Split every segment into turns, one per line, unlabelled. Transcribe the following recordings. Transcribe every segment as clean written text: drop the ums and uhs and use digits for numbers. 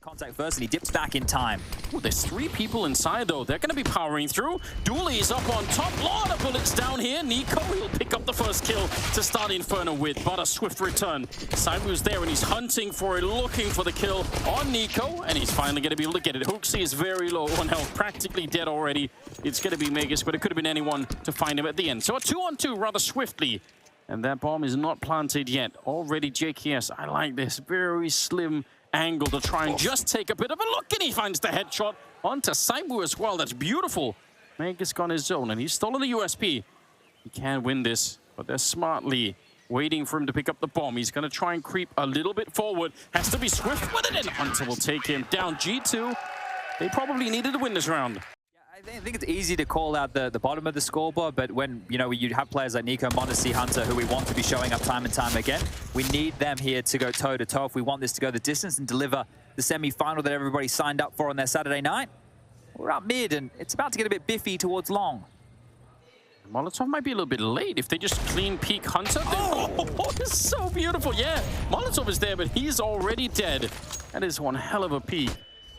Contact first, and he dips back in time.
Ooh, there's 3 people inside, though. They're going to be powering through. Dooley's up on top. Lot of bullets down here. Nico, he'll pick up the first kill to start Inferno with, but a swift return. Cybu's there, and he's hunting for it, looking for the kill on Nico, and he's finally going to be able to get it. Hooksy is very low on health, practically dead already. It's going to be Magus, but it could have been anyone to find him at the end. So a 2-on-2 rather swiftly. And that bomb is not planted yet. Already JKS, I like this. Very slim angle to try and just take a bit of a look, and he finds the headshot onto Cybu as well. That's beautiful. Magus got his zone, and he's stolen the USP. He can win this, but they're smartly waiting for him to pick up the bomb. He's going to try and creep a little bit forward. Has to be swift with it, and Hunter will take him down. G2, they probably needed to win this round.
I think it's easy to call out the bottom of the scoreboard, but when you have players like Nico, Modesty, Hunter, who we want to be showing up time and time again, we need them here to go toe-to-toe if we want this to go the distance and deliver the semi-final that everybody signed up for on their Saturday night. We're up mid, and it's about to get a bit biffy towards long.
Molotov might be a little bit late if they just clean peek Hunter. Oh, it's so beautiful. Yeah, Molotov is there, but he's already dead. That is one hell of a peek.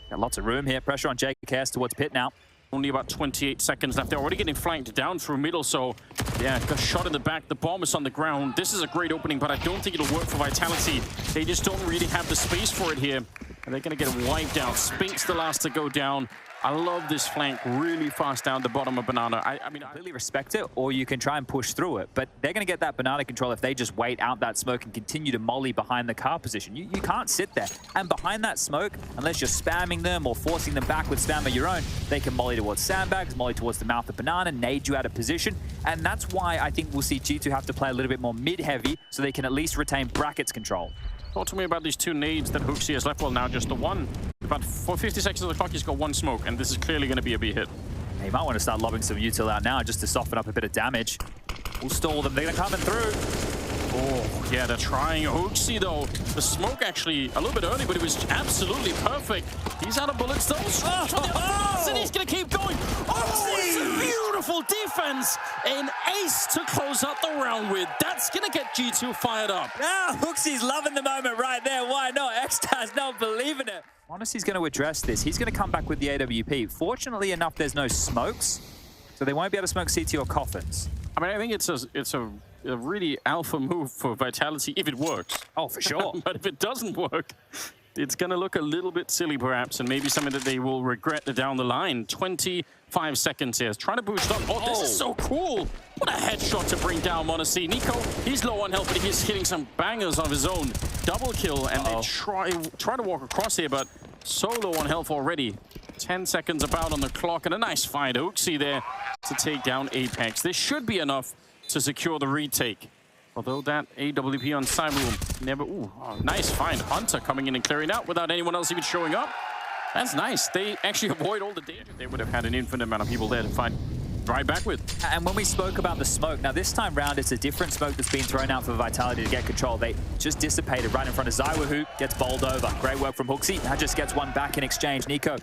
Got lots of room here. Pressure on JKS towards pit now.
Only about 28 seconds left. They're already getting flanked down through middle, so yeah, got shot in the back. The bomb is on the ground. This is a great opening, but I don't think it'll work for Vitality. They just don't really have the space for it here. And they're going to get wiped out. Spink's the last to go down. I love this flank really fast down the bottom of Banana. I mean, I
completely respect it, or you can try and push through it. But they're going to get that Banana control if they just wait out that smoke and continue to molly behind the car position. You can't sit there. And behind that smoke, unless you're spamming them or forcing them back with spam of your own, they can molly towards sandbags, molly towards the mouth of Banana, nade you out of position. And that's why I think we'll see G2 have to play a little bit more mid-heavy so they can at least retain brackets control.
Talk to me about these 2 nades that Hooksy has left. Well, now just the one. About 50 seconds of the clock, he's got 1 smoke, and this is clearly going to be a B hit.
He might want to start lobbing some util out now just to soften up a bit of damage. We'll stall them. They're going to come through.
Oh, yeah, they're trying. Hooksy, though, the smoke actually a little bit early, but it was absolutely perfect. He's out of bullets, though. And he's going to keep going. Oh, it's a beautiful defense. An ace to close out the round with. That's going to get G2 fired up.
Yeah, Hooksy's loving the moment right there. Why not? X-Star's not believing it. Honesty's going to address this. He's going to come back with the AWP. Fortunately enough, there's no smokes, so they won't be able to smoke CT or coffins.
I mean, I think it's a really alpha move for Vitality if it works.
Oh, for sure.
But if it doesn't work, it's going to look a little bit silly, perhaps, and maybe something that they will regret down the line. 25 seconds here. Trying to boost up. Oh, this is so cool. What a headshot to bring down Monacy. Nico, he's low on health, but he's hitting some bangers of his own. Double kill, and they try to walk across here, but so low on health already. 10 seconds about on the clock, and a nice fight. Oaksy there to take down Apex. This should be enough to secure the retake. Although that AWP on Cybu never... Ooh, nice find. Hunter coming in and clearing out without anyone else even showing up. That's nice. They actually avoid all the danger. They would have had an infinite amount of people there to fight right back with.
And when we spoke about the smoke, now this time round it's a different smoke that's been thrown out for Vitality to get control. They just dissipated right in front of Zywa, who gets bowled over. Great work from Hooksy. Now just gets one back in exchange. Nico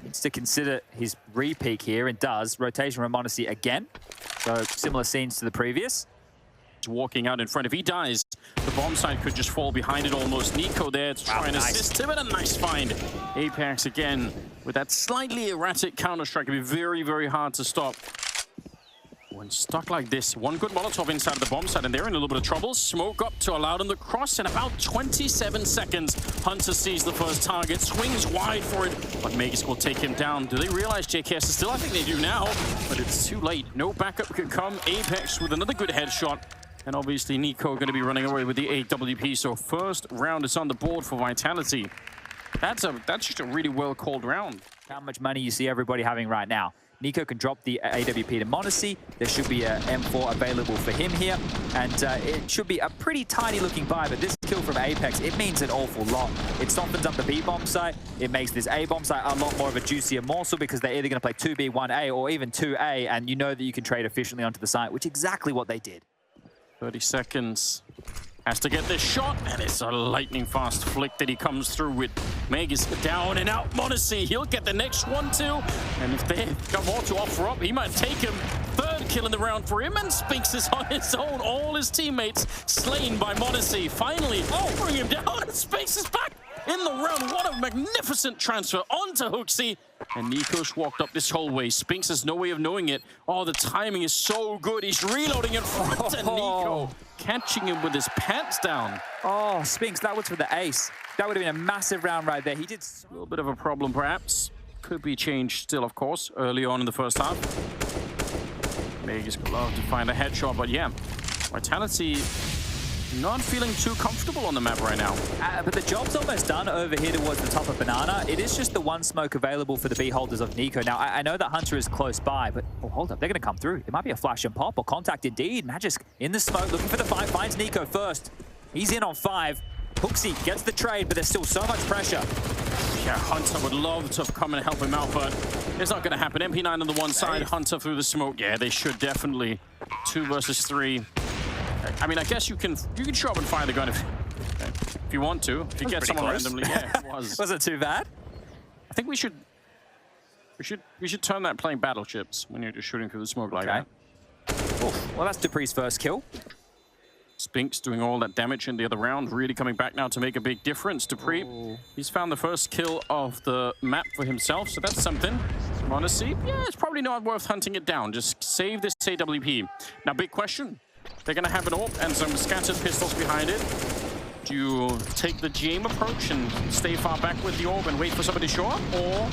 needs to consider his re-peak here, and does. Rotation from Monacy again. So similar scenes to the previous.
Walking out in front. If he dies, the bomb side could just fall behind it almost. Nico there to try and assist him, and a nice find. Apex again with that slightly erratic counter-strike. It'd be very, very hard to stop. When stuck like this, one good Molotov inside of the bomb side, and they're in a little bit of trouble. Smoke up to allow them to cross in about 27 seconds. Hunter sees the first target, swings wide for it, but Magus will take him down. Do they realize JKS is still? I think they do now, but it's too late. No backup can come. Apex with another good headshot. And obviously Nico going to be running away with the AWP. So first round is on the board for Vitality. That's just a really well-called round.
How much money you see everybody having right now. Nico can drop the AWP to Monacy. There should be a M4 available for him here. And it should be a pretty tiny looking buy, but this kill from Apex, it means an awful lot. It softens up the B-bomb site. It makes this A-bomb site a lot more of a juicier morsel, because they're either going to play 2B, 1A, or even 2A, and you know that you can trade efficiently onto the site, which is exactly what they did.
30 seconds. Has to get this shot, and it's a lightning-fast flick that he comes through with. Magus down and out. Monacy, he'll get the next one too. And if they've got more to offer up, he might take him. Third kill in the round for him, and Spinks is on his own. All his teammates slain by Monacy. Finally, bring him down, and Spinks is back. in the round. What a magnificent transfer onto HLTV. And NiKo's walked up this whole way. Spinks has no way of knowing it. Oh, the timing is so good. He's reloading in front, and NiKo catching him with his pants down.
Oh, Spinks, that was for the ace. That would have been a massive round right there. He did
a little bit of a problem, perhaps. Could be changed still, of course, early on in the first half. Vegas would love to find a headshot, but yeah, Vitality not feeling too comfortable on the map right now.
But the job's almost done over here towards the top of Banana. It is just the one smoke available for the B holders of NiKo. Now, I know that Hunter is close by, but oh, hold up, they're going to come through. It might be a flash and pop or contact indeed. Magisk in the smoke, looking for the 5, finds NiKo first. He's in on 5. HLTV gets the trade, but there's still so much pressure.
Yeah, Hunter would love to come and help him out, but it's not going to happen. MP9 on the one side, Hunter through the smoke. Yeah, they should definitely. 2 versus 3. I mean, I guess you can show up and fire the gun if you want to. If you get someone randomly, yeah, it was.
Wasn't too bad.
I think we should turn that playing battleships when you're just shooting through the smoke like that.
Oof. Well, that's Dupree's first kill.
Spinks doing all that damage in the other round, really coming back now to make a big difference. Dupree, he's found the first kill of the map for himself, so that's something. Honestly, yeah, it's probably not worth hunting it down. Just save this AWP. Now, big question. They're going to have an AWP and some scattered pistols behind it. Do you take the GM approach and stay far back with the AWP and wait for somebody to show up, or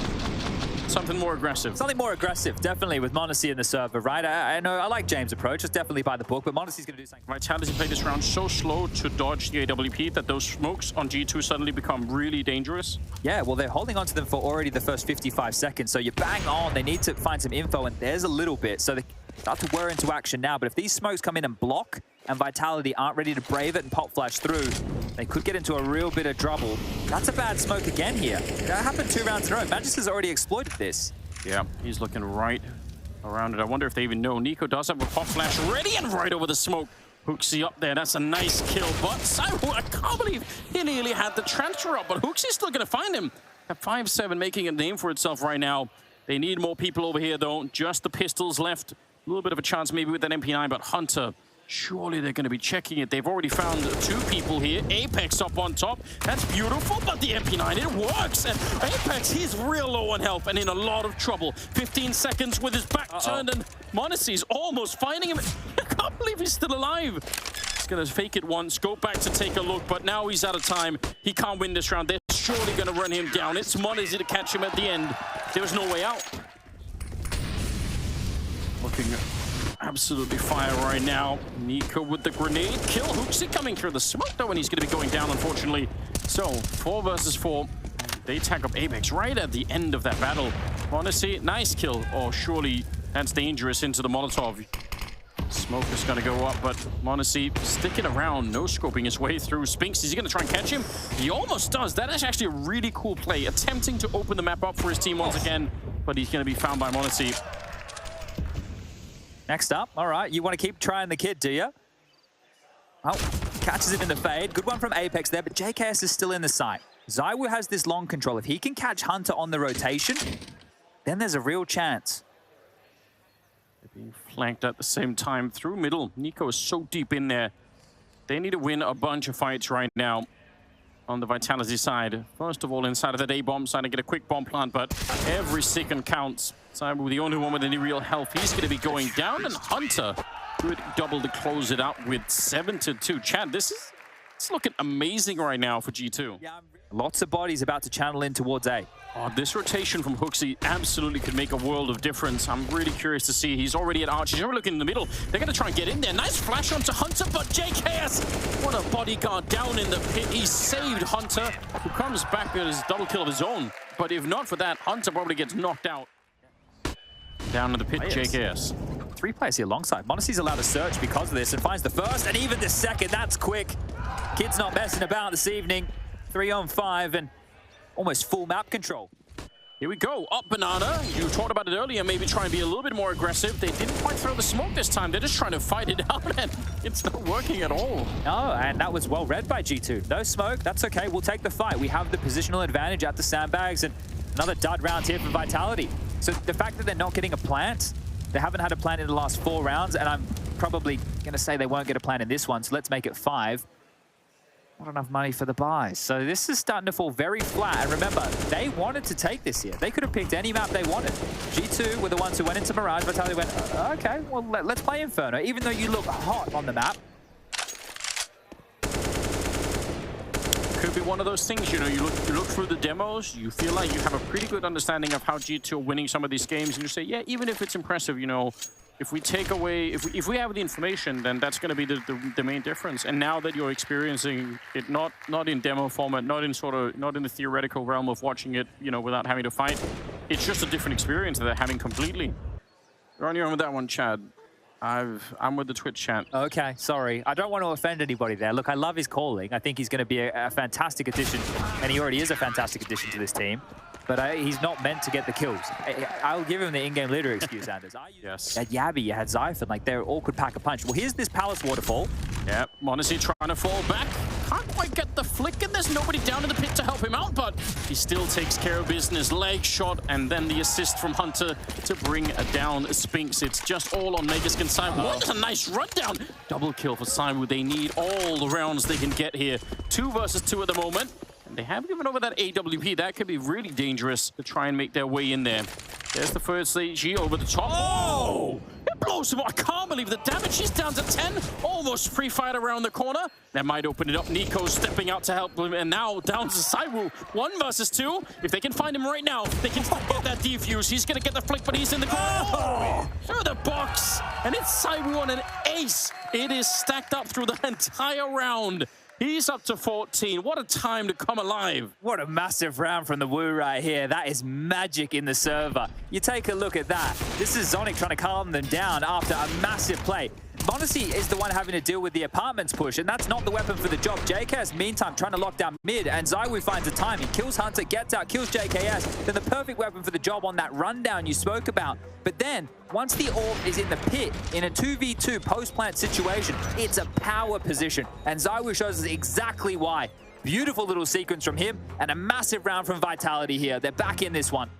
something more aggressive?
Something more aggressive, definitely, with m0NESY in the server, right? I know I like James' approach. It's definitely by the book, but m0NESY's going to do something.
Vitality played this round so slow to dodge the AWP that those smokes on G2 suddenly become really dangerous.
Yeah, well, they're holding on to them for already the first 55 seconds, so you bang on. They need to find some info, and there's a little bit. So they start to whir into action now, but if these smokes come in and block, and Vitality aren't ready to brave it and pop flash through, they could get into a real bit of trouble. That's a bad smoke again here. That happened 2 rounds in a row. Magisk has already exploited this.
Yeah, he's looking right around it. I wonder if they even know. NiKo does have a pop flash ready and right over the smoke. HLTV up there. That's a nice kill. But I can't believe he nearly had the transfer up. But HLTV's still going to find him. At 5-7, making a name for itself right now. They need more people over here, though. Just the pistols left. A little bit of a chance maybe with that MP9, but Hunter, surely they're going to be checking it. They've already found 2 people here. Apex up on top. That's beautiful, but the MP9, it works. And Apex, he's real low on health and in a lot of trouble. 15 seconds with his back turned, and m0NESY's almost finding him. I can't believe he's still alive. He's going to fake it once, go back to take a look, but now he's out of time. He can't win this round. They're surely going to run him down. It's m0NESY to catch him at the end. There's no way out. Looking absolutely fire right now. NiKo with the grenade kill. HLTV coming through the smoke though, and he's going to be going down, unfortunately. So 4 versus 4. They tag up Apex right at the end of that battle. m0NESY, nice kill. Oh, surely that's dangerous into the Molotov. Smoke is going to go up, but m0NESY sticking around, no scoping his way through. Spinks, is he going to try and catch him? He almost does. That is actually a really cool play. Attempting to open the map up for his team once again, but he's going to be found by m0NESY.
Next up, all right, you want to keep trying the kid, do you? Oh, catches him in the fade. Good one from Apex there, but JKS is still in the sight. ZywOo has this long control. If he can catch Hunter on the rotation, then there's a real chance.
They're being flanked at the same time through middle. NiKo is so deep in there. They need to win a bunch of fights right now on the Vitality side. First of all, inside of that A-bomb side, to get a quick bomb plant, but every second counts. ZywOo, the only one with any real health, he's going to be going down, and Hunter could double to close it out with 7-2. Chad, this is looking amazing right now for G2.
Yeah, lots of bodies about to channel in towards A.
Oh, this rotation from HLTV absolutely could make a world of difference. I'm really curious to see. He's already at Arch. He's already looking in the middle. They're going to try and get in there. Nice flash onto Hunter, but JKS, what a bodyguard down in the pit. He saved Hunter, who comes back with his double kill of his own. But if not for that, Hunter probably gets knocked out. Down in the pit, JKS.
3 players here alongside. m0NESY's allowed to search because of this and finds the first and even the second. That's quick. Kid's not messing about this evening. 3 on 5 and almost full map control.
Here we go, up Banana. You talked about it earlier, maybe try and be a little bit more aggressive. They didn't quite throw the smoke this time. They're just trying to fight it out, and it's not working at all.
No, and that was well read by G2. No smoke, that's okay. We'll take the fight. We have the positional advantage at the sandbags, and another dud round here for Vitality. So the fact that they're not getting a plant, they haven't had a plant in the last 4 rounds, and I'm probably going to say they won't get a plant in this one, so let's make it 5. Not enough money for the buys. So this is starting to fall very flat. And remember, they wanted to take this here. They could have picked any map they wanted. G2 were the ones who went into Mirage. Vitality went, okay, well, let's play Inferno. Even though you look hot on the map.
Could be one of those things, you know, you look through the demos, you feel like you have a pretty good understanding of how G2 are winning some of these games, and you say, yeah, even if it's impressive, you know, if we take away, if we have the information, then that's going to be the main difference. And now that you're experiencing it, not in demo format, not in the theoretical realm of watching it, you know, without having to fight, it's just a different experience that they're having completely. You're on your own with that one, Chad. I'm with the Twitch chat.
Okay, sorry. I don't want to offend anybody there. Look, I love his calling. I think he's going to be a fantastic addition, and he already is a fantastic addition to this team. But he's not meant to get the kills. I'll give him the in-game leader excuse, Anders.
Yes.
You had Yabby, you had Zyphon, like they all could pack a punch. Well, here's this Palace waterfall.
Yep, Monacy trying to fall back. Can't quite get the flick, and there's nobody down in the pit to help him out, but he still takes care of business. Leg shot, and then the assist from Hunter to bring down Spinks. It's just all on Megaskin side. What a nice rundown! Double kill for Saimu. They need all the rounds they can get here. 2 versus 2 at the moment. And they have given over that AWP. That could be really dangerous to try and make their way in there. There's the first AG over the top. Oh! It blows him up. I can't believe the damage. He's down to 10. Almost free fight around the corner. That might open it up. Nico stepping out to help him. And now down to Saiwu. 1 versus 2. If they can find him right now, they can get that defuse. He's going to get the flick, but he's in the corner. Oh! Through the box. And it's Saiwu on an ace. It is stacked up through the entire round. He's up to 14. What a time to come alive.
What a massive round from the Wu right here. That is magic in the server. You take a look at that. This is Zonic trying to calm them down after a massive play. Monacy is the one having to deal with the apartments push, and that's not the weapon for the job. JKS, meantime, trying to lock down mid, and Zaiwu finds a time. He kills Hunter, gets out, kills JKS. Then the perfect weapon for the job on that rundown you spoke about. But then, once the orb is in the pit, in a 2v2 post-plant situation, it's a power position. And Zaiwu shows us exactly why. Beautiful little sequence from him, and a massive round from Vitality here. They're back in this one.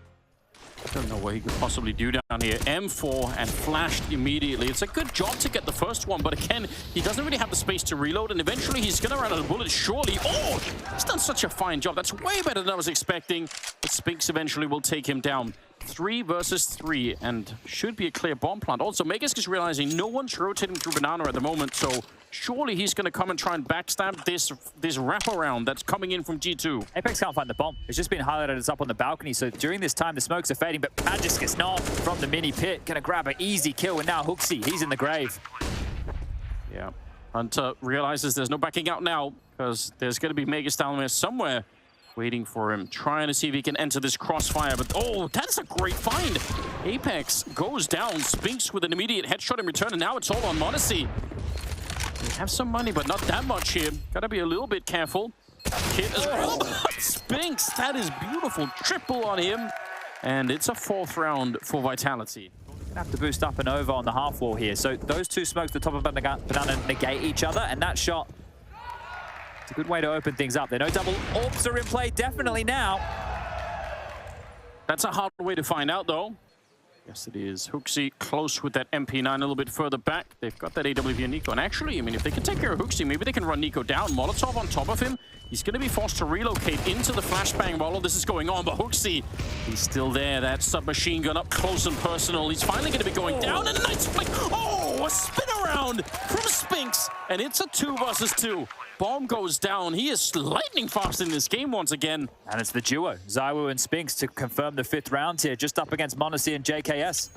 I don't know what he could possibly do down here. M4 and flashed immediately. It's a good job to get the first one, but again, he doesn't really have the space to reload, and eventually he's going to run out of bullets, surely. Oh, he's done such a fine job. That's way better than I was expecting. But Spinks eventually will take him down. 3 versus 3, and should be a clear bomb plant. Also, Megas is realizing no one's rotating through Banana at the moment, so surely he's going to come and try and backstab this wraparound that's coming in from G2.
Apex can't find the bomb. It's just been highlighted as up on the balcony, so during this time, the smokes are fading, but Magisk not from the mini pit. Going to grab an easy kill, and now Hooksy, he's in the grave.
Yeah, Hunter realizes there's no backing out now, because there's going to be Megas down there somewhere waiting for him, trying to see if he can enter this crossfire, but oh, that's a great find. Apex goes down, Spinks with an immediate headshot in return, and now it's all on Monacy. They have some money, but not that much here. Gotta be a little bit careful. Kid as well, but Spinks, that is beautiful. Triple on him, and it's a 4th round for Vitality.
Gonna have to boost up and over on the half wall here. So those 2 smokes, the top of Banana, negate each other, and that shot, it's a good way to open things up. They know double orbs are in play, definitely now.
That's a hard way to find out, though. Yes, it is. Hooksy close with that MP9 a little bit further back. They've got that AWP and Nico. And actually, I mean, if they can take care of Hooksy, maybe they can run Nico down. Molotov on top of him. He's going to be forced to relocate into the flashbang while all this is going on. But Hooksy, he's still there. That submachine gun up close and personal. He's finally going to be going down. And a nice flick. Oh, a spin around from Spinks. And it's a 2 versus 2. Bomb goes down. He is lightning fast in this game once again.
And it's the duo, Zaiwu and Spinks, to confirm the 5th round here, just up against Monacy and JKS.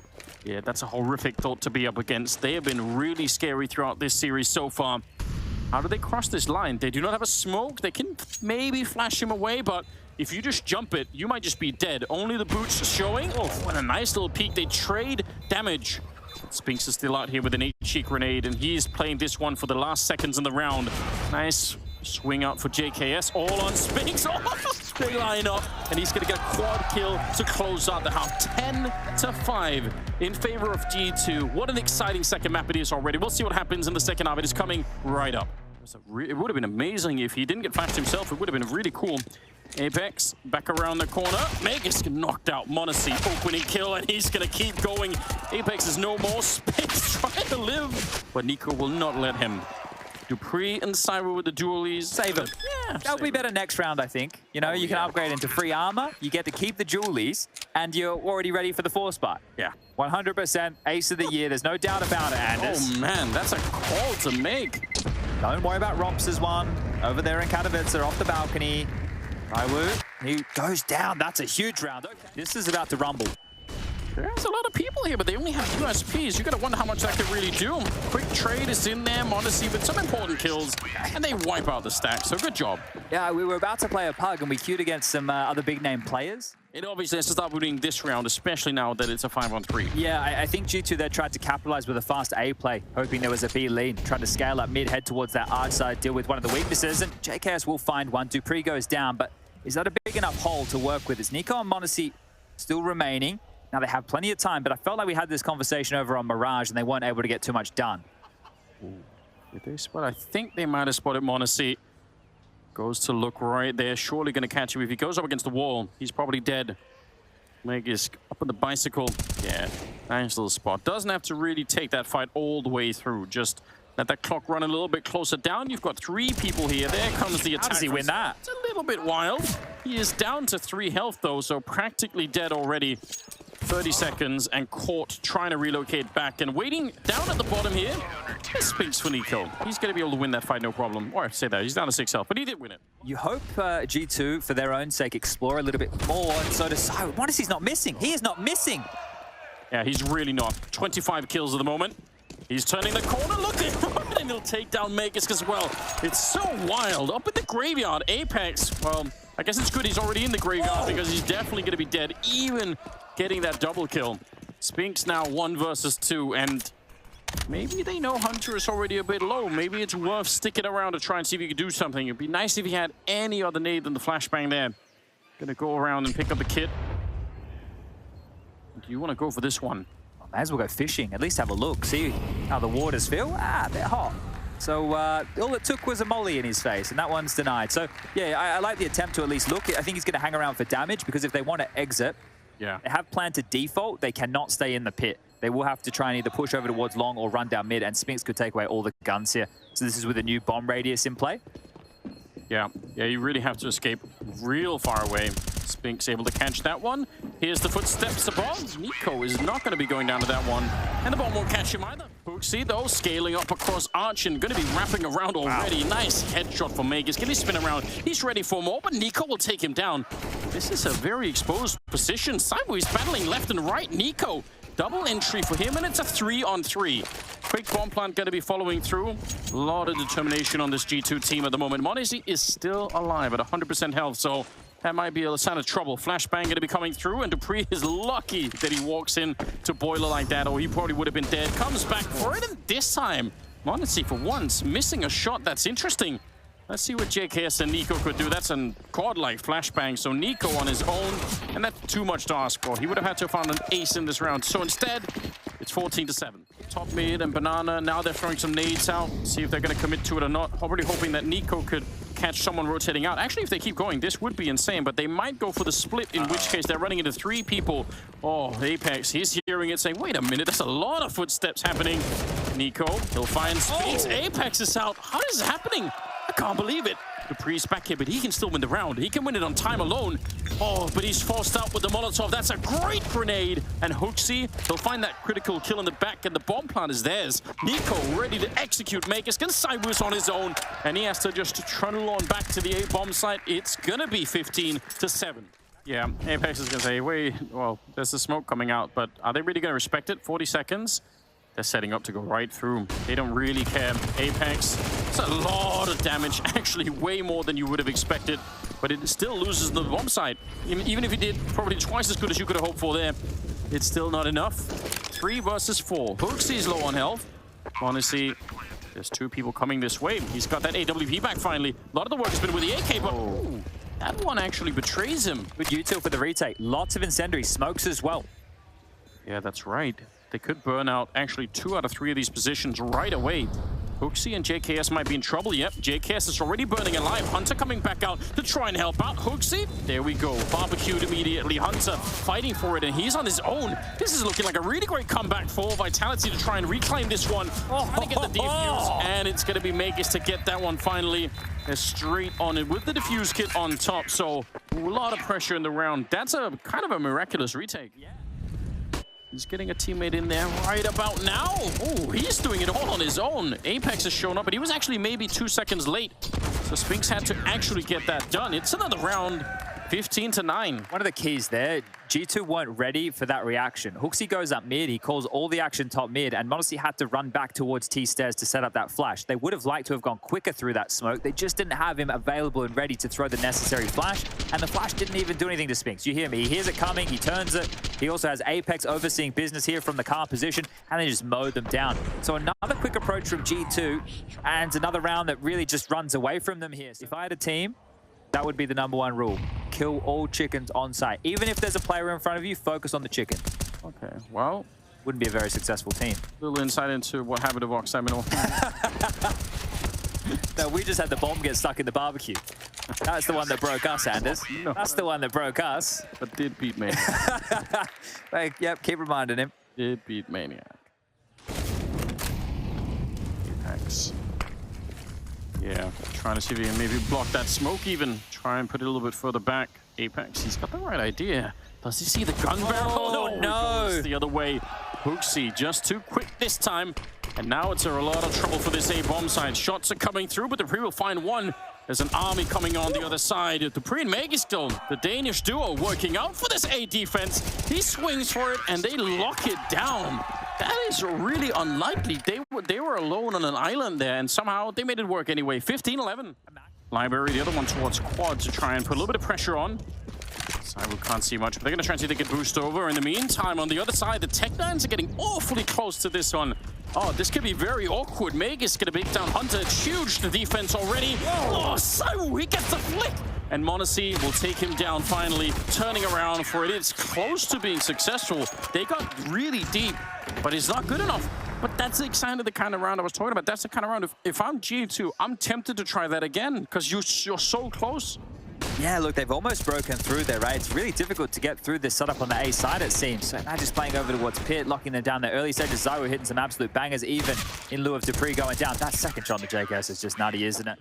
Yeah, that's a horrific thought to be up against. They have been really scary throughout this series so far. How do they cross this line? They do not have a smoke. They can maybe flash him away, but if you just jump it, you might just be dead. Only the boots showing. Oh, what a nice little peek. They trade damage. Spinks is still out here with an HE grenade, and he's playing this one for the last seconds in the round. Nice swing out for JKS, all on Spinks. Oh, they line up, and he's going to get a quad kill to close out the half. 10-5 in favor of G2. What an exciting second map it is already. We'll see what happens in the second half. It is coming right up. It would have been amazing if he didn't get flashed himself. It would have been really cool. Apex back around the corner. Megas knocked out Monacy. Opening kill, and he's going to keep going. Apex is no more. Spinks trying to live, but Nico will not let him. Dupree and Cyber with the dualies.
Save them.
Yeah,
That'll be better next round, I think. You know, you can upgrade into free armor, you get to keep the dualies, and you're already ready for the 4-spot.
Yeah.
100% ace of the year. There's no doubt about it, Anders.
Oh, man, that's a call to make.
Don't worry about Romps' one. Over there in Katowice, they're off the balcony. Raiwu, he goes down. That's a huge round. Okay. This is about to rumble.
There's a lot of people here, but they only have USPs. You gotta wonder how much that could really do. Quick trade is in there, Modesty with some important kills, and they wipe out the stack, so good job.
Yeah, we were about to play a pug, and we queued against some other big-name players.
It obviously has to start winning this round, especially now that it's a 5-on-3.
Yeah, I think G2 there tried to capitalize with a fast A play, hoping there was a B lead, tried to scale up mid, head towards that arch side, deal with one of the weaknesses, and JKS will find one. Dupree goes down, but is that a big enough hole to work with? Is Nico and Modesty still remaining? Now, they have plenty of time, but I felt like we had this conversation over on Mirage, and they weren't able to get too much done.
Did they spot? I think they might have spotted Modesty. Goes to look right there. Surely going to catch him. If he goes up against the wall, he's probably dead. Meg is up on the bicycle. Yeah, nice little spot. Doesn't have to really take that fight all the way through. Just let that clock run a little bit closer down. You've got 3 people here. There comes the attack.
How does he win that?
It's a little bit wild. He is down to 3 health, though, so practically dead already. 30 seconds and caught trying to relocate back and waiting down at the bottom here. This speaks for Nico. He's going to be able to win that fight, no problem. Or I have to say that, he's down to 6 health, but he did win it.
You hope G2, for their own sake, explore a little bit more, and so does Cyber. Modesty's not missing. He is not missing.
Yeah, he's really not. 25 kills at the moment. He's turning the corner, look at him, and he'll take down Magus as well. It's so wild. Up in the graveyard, Apex, well, I guess it's good he's already in the graveyard because he's definitely going to be dead, even getting that double kill. Spinks now 1 versus 2, and maybe they know Hunter is already a bit low. Maybe it's worth sticking around to try and see if he could do something. It'd be nice if he had any other nade than the flashbang there. Gonna go around and pick up the kit. Do you want to go for this one?
Well, may as well go fishing. At least have a look. See how the waters feel. Ah, they're hot. So all it took was a molly in his face, and that one's denied. So yeah, I like the attempt to at least look. I think he's going to hang around for damage, because if they want to exit, they have planned to default. They cannot stay in the pit. They will have to try and either push over towards long or run down mid, and Spinks could take away all the guns here. So this is with a new bomb radius in play.
Yeah, you really have to escape real far away. Spinks able to catch that one. Here's the footsteps above. Nico is not going to be going down to that one. And the bomb won't catch him either. Hooksy, though, scaling up across Arch and going to be wrapping around already. Wow. Nice headshot for Magus. Can he spin around? He's ready for more, but Nico will take him down. This is a very exposed position. Sideways battling left and right. Nico, double entry for him, and it's a 3-on-3. Quick bomb plant going to be following through. A lot of determination on this G2 team at the moment. Modesty is still alive at 100% health, so that might be a sign of trouble. Flashbang going to be coming through, and Dupree is lucky that he walks in to Boiler like that, or he probably would have been dead. Comes back for it, and this time, Modesty for once missing a shot. That's interesting. Let's see what JKS and Nico could do. That's a godlike flashbang. So Nico on his own, and that's too much to ask for. He would have had to have found an ace in this round. So instead, it's 14-7. Top mid and Banana, now they're throwing some nades out. See if they're going to commit to it or not. Already hoping that Nico could catch someone rotating out. Actually, if they keep going, this would be insane, but they might go for the split, in which case they're running into 3 people. Oh, Apex, he's hearing it saying, wait a minute, there's a lot of footsteps happening. Nico, he'll find Spinks. Apex is out. How is this happening? I can't believe it. Dupree's back here, but he can still win the round. He can win it on time alone. Oh, but he's forced out with the Molotov. That's a great grenade. And Hooksy, he'll find that critical kill in the back, and the bomb plant is theirs. Nico ready to execute Magus. Can Cybers on his own, and he has to just trundle on back to the A bomb site. It's gonna be 15-7. Yeah, Apex is gonna say, wait, well, there's the smoke coming out, but are they really gonna respect it? 40 seconds. They're setting up to go right through. They don't really care. Apex, it's a lot of damage, actually way more than you would have expected, but it still loses the bomb site. Even if he did probably twice as good as you could have hoped for there, it's still not enough. 3 versus 4. Hooksy's low on health. Honestly, there's 2 people coming this way. He's got that AWP back finally. A lot of the work has been with the AK, but ooh, that one actually betrays him.
Good util for the retake. Lots of incendiary smokes as well.
Yeah, that's right. They could burn out actually 2 out of 3 of these positions right away. Hooksy and JKS might be in trouble. Yep, JKS is already burning alive. Hunter coming back out to try and help out. Hooksy, there we go. Barbecued immediately. Hunter fighting for it, and he's on his own. This is looking like a really great comeback for Vitality to try and reclaim this one. Trying to get the defuse, and it's going to be Magus to get that one finally. They're straight on it with the defuse kit on top, so a lot of pressure in the round. That's a kind of a miraculous retake. Yeah. He's getting a teammate in there right about now. Oh, he's doing it all on his own. Apex has shown up, but he was actually maybe 2 seconds late. So Spinks had to actually get that done. It's another round, 15-9.
One of the keys there, G2 weren't ready for that reaction. Hooksy goes up mid, he calls all the action top mid, and Modesty had to run back towards T-stairs to set up that flash. They would have liked to have gone quicker through that smoke. They just didn't have him available and ready to throw the necessary flash, and the flash didn't even do anything to Spinks. You hear me, he hears it coming, he turns it. He also has Apex overseeing business here from the car position, and they just mowed them down. So another quick approach from G2, and another round that really just runs away from them here. So if I had a team, that would be the #1 rule. Kill all chickens on site. Even if there's a player in front of you, focus on the chicken.
Okay, well,
wouldn't be a very successful team.
A little insight into what happened to Vox Seminole.
No, we just had the bomb get stuck in the barbecue. That's the one that broke us, Anders. No. That's the one that broke us.
But did beat Maniac.
Like, yep, keep reminding him.
Did beat Maniac. Apex. Yeah, trying to see if he can maybe block that smoke even. Try and put it a little bit further back. Apex, he's got the right idea. Does he see the gun barrel?
Oh, no!
It goes the other way. Hooksy just too quick this time. And now it's a lot of trouble for this A-bomb side. Shots are coming through, but dupreeh will find one. There's an army coming on the other side. dupreeh and Megiston, the Danish duo, working out for this A defense. He swings for it, and they lock it down. That is really unlikely. They were alone on an island there, and somehow they made it work anyway. 15-11. Library, the other one towards quad to try and put a little bit of pressure on. Cyber can't see much, but they're going to try and see if they can boost over. In the meantime, on the other side, the Tech9s are getting awfully close to this one. Oh, this could be very awkward. Magus going to beat down Hunter. It's huge, the defense already. Oh, Cyber, he gets the flick. And Monacy will take him down finally, turning around for it. It's close to being successful. They got really deep, but it's not good enough. But that's exactly the kind of round I was talking about. That's the kind of round, if I'm G2, I'm tempted to try that again, because you're so close.
Yeah, look, they've almost broken through there, right? It's really difficult to get through this setup on the A side, it seems. So now just playing over towards Pit, locking them down the early stages. Zywo hitting some absolute bangers, even in lieu of dupreeh going down. That second shot on the JKS is just nutty, isn't it?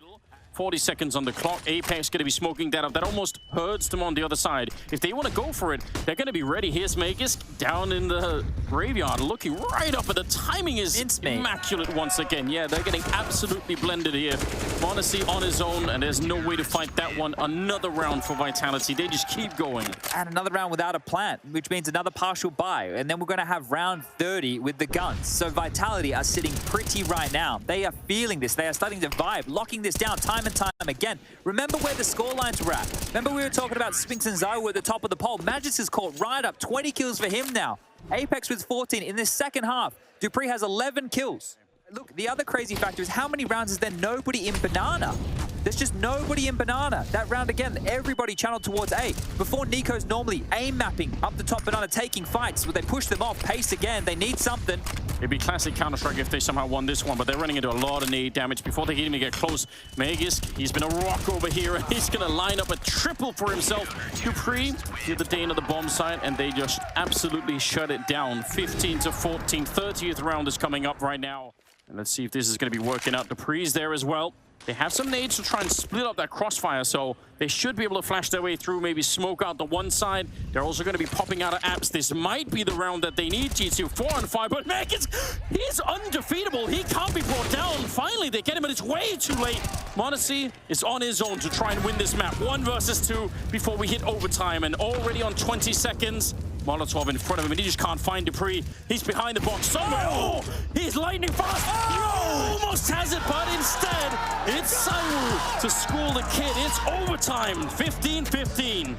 40 seconds on the clock. Apex going to be smoking that up. That almost hurts them on the other side. If they want to go for it, they're going to be ready. Here's Magus down in the graveyard, looking right up, but the timing is immaculate once again. Yeah, they're getting absolutely blended here. Monacy on his own, and there's no way to fight that one. Another round for Vitality. They just keep going.
And another round without a plant, which means another partial buy. And then we're going to have round 30 with the guns. So Vitality are sitting pretty right now. They are feeling this. They are starting to vibe, locking this down time and time again. Remember where the scorelines were at. Remember we were talking about Spinks and Zywo at the top of the poll. Magis is caught right up. 20 kills for him now. Apex with 14 in this second half. dupreeh has 11 kills. Look, the other crazy factor is how many rounds is there nobody in Banana? There's just nobody in Banana. That round again, everybody channeled towards A. Before, Nico's normally aim mapping up the top Banana, taking fights. But they push them off, pace again. They need something.
It'd be classic Counter-Strike if they somehow won this one, but they're running into a lot of nade damage before they can even get close. Magus, he's been a rock over here, and he's going to line up a triple for himself. dupreeh, near the Dane of the bomb site, and they just absolutely shut it down. 15-14, 30th round is coming up right now. And let's see if this is going to be working out. dupreeh's there as well. They have some nades to try and split up that crossfire, so they should be able to flash their way through, maybe smoke out the one side. They're also going to be popping out of apps. This might be the round that they need, G2. 4-on-5, but Magus, he's undefeatable. He can't be brought down. Finally, they get him, but it's way too late. Monacy is on his own to try and win this map. 1 versus 2 before we hit overtime, and already on 20 seconds. Molotov in front of him, and he just can't find dupreeh. He's behind the box somewhere. Oh, he's lightning fast. Oh! He almost has it, but instead, it's Zywo to school the kid. It's overtime, 15-15.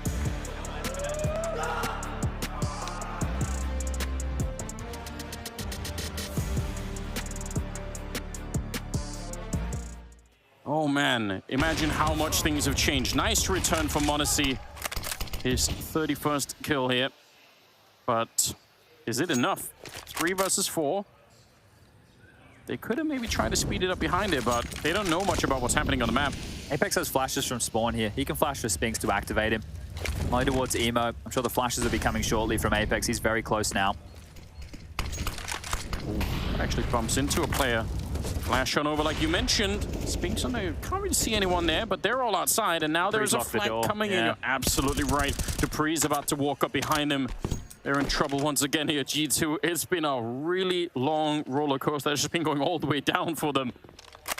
Oh man, imagine how much things have changed. Nice return for Monacy. His 31st kill here. But is it enough? 3 versus 4. They could have maybe tried to speed it up behind it, but they don't know much about what's happening on the map.
Apex has flashes from spawn here. He can flash for Spinks to activate him. Only towards Emo. I'm sure the flashes will be coming shortly from Apex. He's very close now.
Ooh, actually bumps into a player. Flash on over like you mentioned. Spinks on there. Can't really see anyone there, but they're all outside. And now there's a flank coming in. You're absolutely right. dupree's about to walk up behind him. They're in trouble once again here, G2. It's been a really long roller coaster. It's just been going all the way down for them.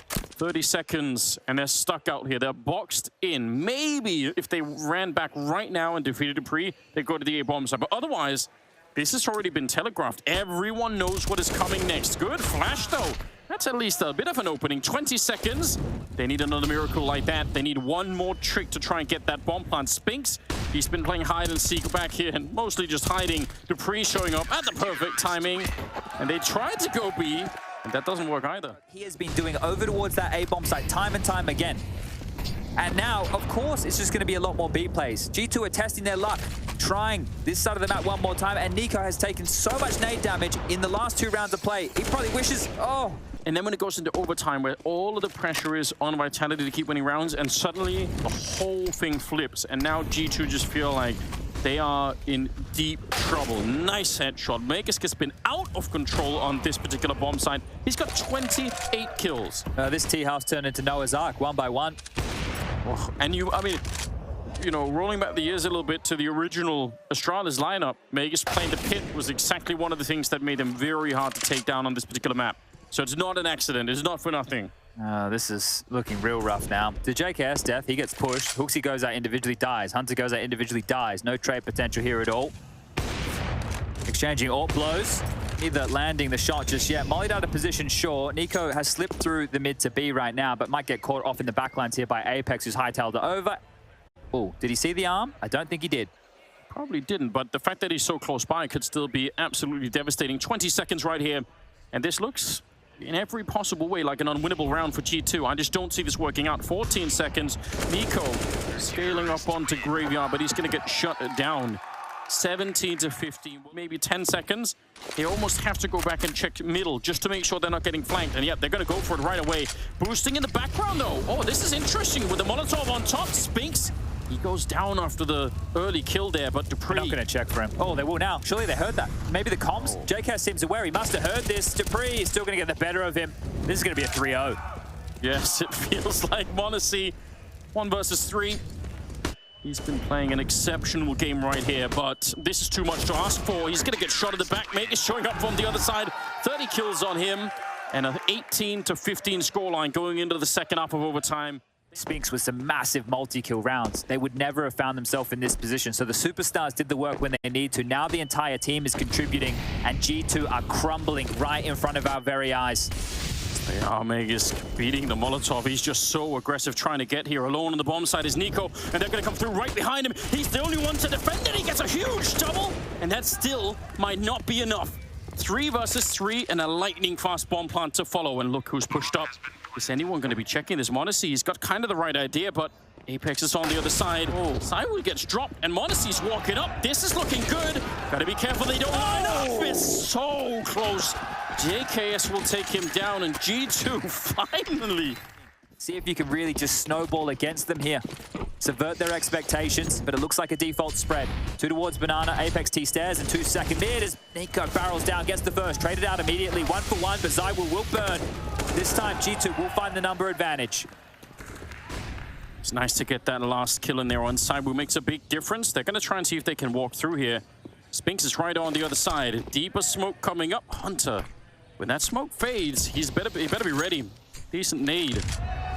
30 seconds, and they're stuck out here. They're boxed in. Maybe if they ran back right now and defeated dupreeh, they go to the A-bomb side. But otherwise, this has already been telegraphed. Everyone knows what is coming next. Good flash, though. That's at least a bit of an opening. 20 seconds. They need another miracle like that. They need one more trick to try and get that bomb plant. Spinks, he's been playing hide and seek back here and mostly just hiding. dupreeh showing up at the perfect timing. And they tried to go B, and that doesn't work either.
He has been doing over towards that A-bomb site time and time again. And now, of course, it's just going to be a lot more B plays. G2 are testing their luck, trying this side of the map one more time, and NiKo has taken so much nade damage in the last 2 rounds of play. He probably wishes, oh.
And then when it goes into overtime, where all of the pressure is on Vitality to keep winning rounds, and suddenly the whole thing flips. And now G2 just feel like they are in deep trouble. Nice headshot. Magisk has been out of control on this particular bomb site. He's got 28 kills.
This T-house turned into Noah's Ark, 1 by 1.
Oh, and I mean, you know, rolling back the years a little bit to the original Astralis lineup, Magisk playing the pit was exactly one of the things that made them very hard to take down on this particular map. So it's not an accident. It's not for nothing.
This is looking real rough now. The JKS death, he gets pushed. Hooksy goes out individually, dies. Hunter goes out individually, dies. No trade potential here at all. Exchanging AWP blows. Neither landing the shot just yet. Mollied out of position, sure. NiKo has slipped through the mid to B right now, but might get caught off in the backlines here by Apex, who's hightailed it over. Oh, did he see the arm? I don't think he did.
Probably didn't, but the fact that he's so close by could still be absolutely devastating. 20 seconds right here, and this looks in every possible way like an unwinnable round for G2. I just don't see this working out. 14 seconds. NiKo scaling up onto Graveyard, but he's going to get shut down. 17 to 15, maybe 10 seconds. They almost have to go back and check middle just to make sure they're not getting flanked. And yeah, they're going to go for it right away. Boosting in the background, though. Oh, this is interesting with the Molotov on top. Spinks, he goes down after the early kill there, but dupreeh...
They're not going to check for him. Oh, they will now. Surely they heard that. Maybe the comms? JKS seems aware. He must have heard this. dupreeh is still going to get the better of him. This is going to be a 3-0.
Yes, it feels like m0NESY. 1 versus 3. He's been playing an exceptional game right here, but this is too much to ask for. He's going to get shot in the back. Mate is showing up from the other side. 30 kills on him, and an 18 to 15 scoreline going into the second half of overtime.
Spinks with some massive multi-kill rounds. They would never have found themselves in this position. So the superstars did the work when they need to. Now the entire team is contributing, and G2 are crumbling right in front of our very eyes.
They are. Magisk beating the Molotov. He's just so aggressive trying to get here. Alone on the bomb side is NiKo, and they're going to come through right behind him. He's the only one to defend it. He gets a huge double, and that still might not be enough. 3 versus 3 and a lightning fast bomb plant to follow. And look who's pushed up. Is anyone going to be checking this? m0NESY, he's got kind of the right idea, but Apex is on the other side. Oh, Cywoo gets dropped, and m0NESY's walking up. This is looking good. Gotta be careful they don't line up. It's so close. JKS will take him down, and G2 finally.
See if you can really just snowball against them here. Subvert their expectations, but it looks like a default spread. 2 towards Banana, Apex T stairs, and 2 second mid as NiKo barrels down, gets the first, traded out immediately, 1 for 1, but Cywoo will burn. This time, G2 will find the number advantage.
It's nice to get that last kill in there on Cywoo. Makes a big difference. They're going to try and see if they can walk through here. Spinks is right on the other side. Deeper smoke coming up. Hunter, when that smoke fades, he better be ready. Decent nade.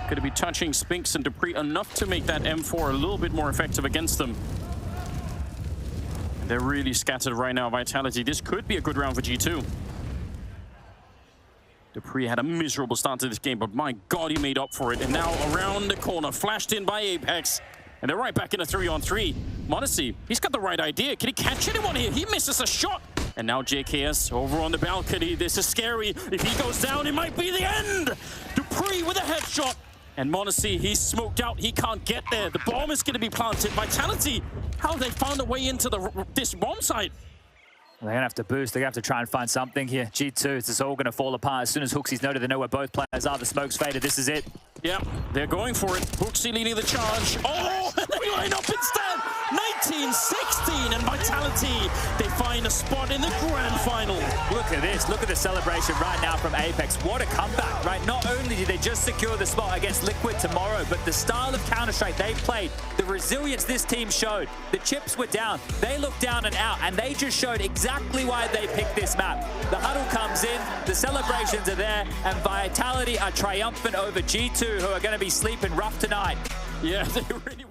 Going to be touching Spinks and dupreeh enough to make that M4 a little bit more effective against them. And they're really scattered right now, Vitality. This could be a good round for G2. dupreeh had a miserable start to this game, but my God, he made up for it. And now around the corner, flashed in by Apex. And they're right back in a 3-on-3. m0NESY, he's got the right idea. Can he catch anyone here? He misses a shot. And now JKS over on the balcony. This is scary. If he goes down, it might be the end. dupreeh with a headshot. And m0NESY, he's smoked out. He can't get there. The bomb is going to be planted. Vitality, how they found a way into this bomb site.
They're going to have to boost. They're going to have to try and find something here. G2, it's all going to fall apart. As soon as Hooxie's noted, they know where both players are. The smoke's faded. This is it.
Yeah, they're going for it. Hooxie leading the charge. Oh, and they line up instead. 19-16 and Vitality. They find a spot in the grand final.
Look at this. Look at the celebration right now from Apex. What a comeback, right? Not only did they just secure the spot against Liquid tomorrow, but the style of Counter-Strike they played, the resilience this team showed, the chips were down. They looked down and out, and they just showed exactly why they picked this map. The huddle comes in, the celebrations are there, and Vitality are triumphant over G2, who are going to be sleeping rough tonight.
Yeah, they really